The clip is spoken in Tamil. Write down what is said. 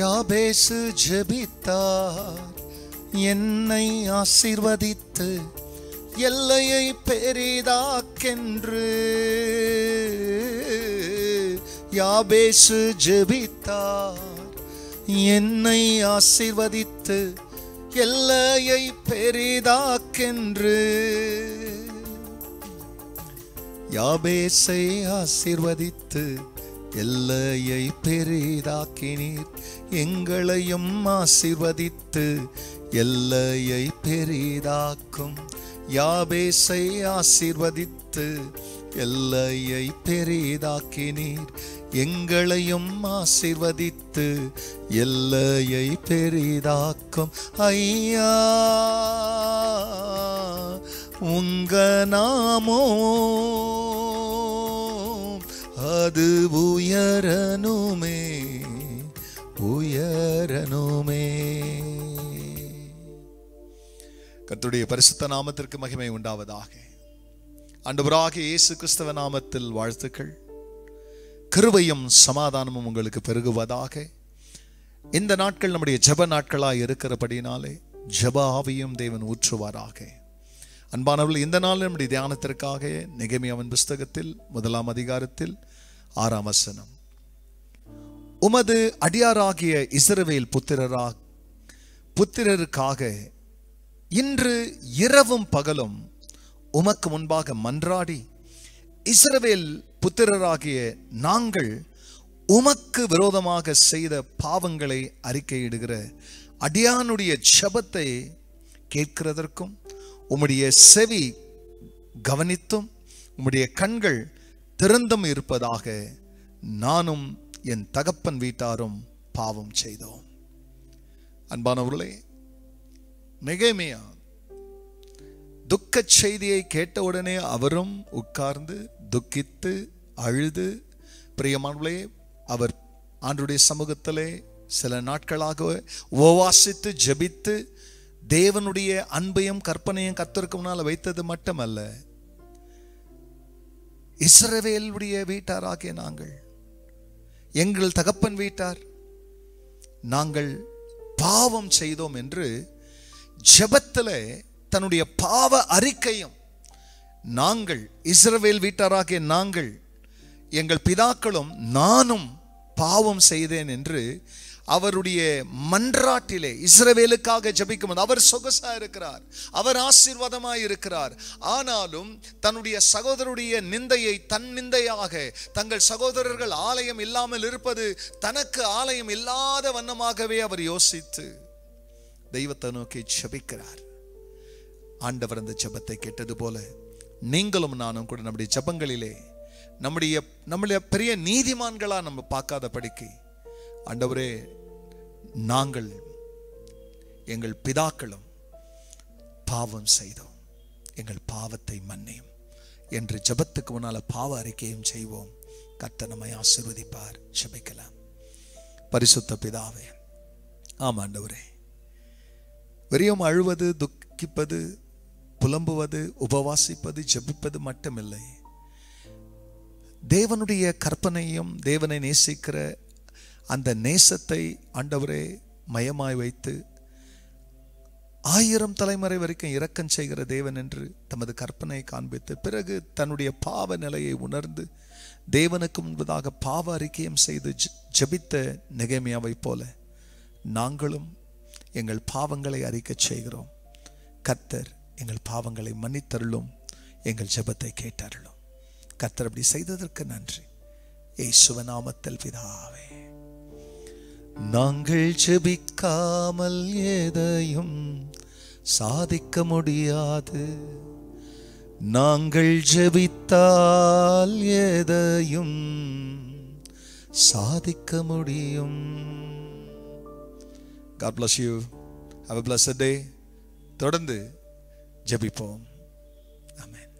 யாபேசு ஜெபித்தார், என்னை ஆசீர்வதித்து எல்லையை பெரிதாக்கென்று. யாபேசு ஜெபித்தார், என்னை ஆசீர்வதித்து எல்லையை பெரிதாக்கென்று. யாபேசை ஆசீர்வதித்து எல்லையை பெரிதாக்கினீர், எங்களையும் ஆசீர்வதித்து எல்லையை பெரிதாக்கும். யாபேசை ஆசீர்வதித்து எல்லையை பெரிதாக்கினீர், எங்களையும் ஆசீர்வதித்து எல்லையை பெரிதாக்கும். ஐயா உங்க நாமோ அது உயரனுமே, உயரனுமே. கர்த்தருடைய பரிசுத்த நாமத்திற்கு மகிமை உண்டாவதாக. ஆண்டவராகிய இயேசு கிறிஸ்துவ நாமத்தில் வாழ்த்துக்கள். கிருபையும் சமாதானமும் உங்களுக்கு பெருகுவதாக. இந்த நாட்கள் நம்முடைய ஜெப நாட்களாய் இருக்கிறபடினாலே ஜெப ஆவியும் தேவன் ஊற்றுவாராக. அன்பானவர்கள், இந்த நாள் நம்முடைய தியானத்திற்காக நெகேமியாவின் புஸ்தகத்தில் 1 அதிகாரத்தில் 6 வசனம். உமது அடியாராகிய இஸ்ரவேல் புத்திரருக்காக இன்று இரவும் பகலும் உமக்கு முன்பாக மன்றாடி, இஸ்ரவேல் புத்திரராகிய நாங்கள் உமக்கு விரோதமாக செய்த பாவங்களை அறிக்கையிடுகிற அடியானுடைய ஜெபத்தை கேட்கிறதற்கும் உம்முடைய செவி கவனித்தும் உம்முடைய கண்கள் திறந்தும் இருப்பதாக நானும் என் தகப்பன் வீட்டாரும் பாவம் செய்தோம். அன்பானவர்களே, நெகேமியா துக்க செய்தியை கேட்டவுடனே அவரும் உட்கார்ந்து துக்கித்து அழுது, பிரியமானவர்களே, அவர் ஆண்டவருடைய சமூகத்திலே சில நாட்களாக உபவாசித்து ஜெபித்து தேவனுடைய அன்பையும் கற்பனையும் கர்த்தருக்கு முன்னால் வைத்தது மட்டுமல்ல, இஸ்ரவேலுடைய வீட்டாராகிய நாங்கள், எங்கள் தகப்பன் வீட்டார், நாங்கள் பாவம் செய்தோம் என்று ஜெபத்திலே தன்னுடைய பாவ அறிக்கையும், நாங்கள் இஸ்ரவேல் வீட்டாராகிய நாங்கள், எங்கள் பிதாக்களும் நானும் பாவம் செய்தேன் என்று அவருடைய மன்றாட்டிலே இஸ்ரவேலுக்காக ஜெபிக்கும். அவர் சொகசா இருக்கிறார், அவர் ஆசீர்வாதமாய் இருக்கிறார். ஆனாலும் தன்னுடைய சகோதரருடைய நிந்தையை தன் நிந்தையாக, தங்கள் சகோதரர்கள் ஆலயம் இல்லாமல் இருப்பது தனக்கு ஆலயம் இல்லாத வண்ணமாகவே அவர் யோசித்து தெய்வத்தை நோக்கி ஜெபிக்கிறார். ஆண்டவர் அந்த ஜெபத்தை கேட்டது போல நீங்களும் நானும் கூட நம்முடைய ஜெபங்களிலே நம்முடைய பெரிய நீதிமான்களா நம்ம பார்க்காத படிக்கு, ஆண்டவரே, நாங்கள் எங்கள் பிதாக்களும் பாவம் செய்தோம், எங்கள் பாவத்தை மன்னியும் என்று ஜெபத்துக்கு முன்னால பாவ அறிக்கையும் செய்வோம். கர்த்தர் நம்மை ஆசீர்வதிப்பார். ஜெபிக்கலாம். பரிசுத்த பிதாவே, ஆமா ஆண்டவரே, வெறும் அழுவது, துக்கிப்பது, புலம்புவது, உபவாசிப்பது, ஜெபிப்பது மட்டுமில்லை, தேவனுடைய கற்பனையும் தேவனை நேசிக்கிற அந்த நேசத்தை ஆண்டவரே மையமாய் வைத்து 1000 தலைமுறை வரைக்கும் இரக்கம் செய்கிற தேவன் என்று தமது கற்பனையை காண்பித்து, பிறகு தன்னுடைய பாவ நிலையை உணர்ந்து தேவனுக்கு முன்பதாக பாவ அறிக்கையும் செய்து ஜெபித்த நெகேமியாவை போல நாங்களும் எங்கள் பாவங்களை அறிக்கை செய்கிறோம். கர்த்தர் எங்கள் பாவங்களை மன்னித்தருளும், எங்கள் ஜெபத்தை கேட்டருளும். கர்த்தர் அப்படி செய்ததற்கு நன்றி. இயேசுவின் நாமத்தில் பிதாவே. நாங்கள் ஜெபிக்காமல் எதையும் சாதிக்க முடியாது, நாங்கள் ஜெபித்தால் எதையும் சாதிக்க முடியும். God bless you. Have a blessed day. தொடர்ந்து ஜெபிப்போம். ஆமென்.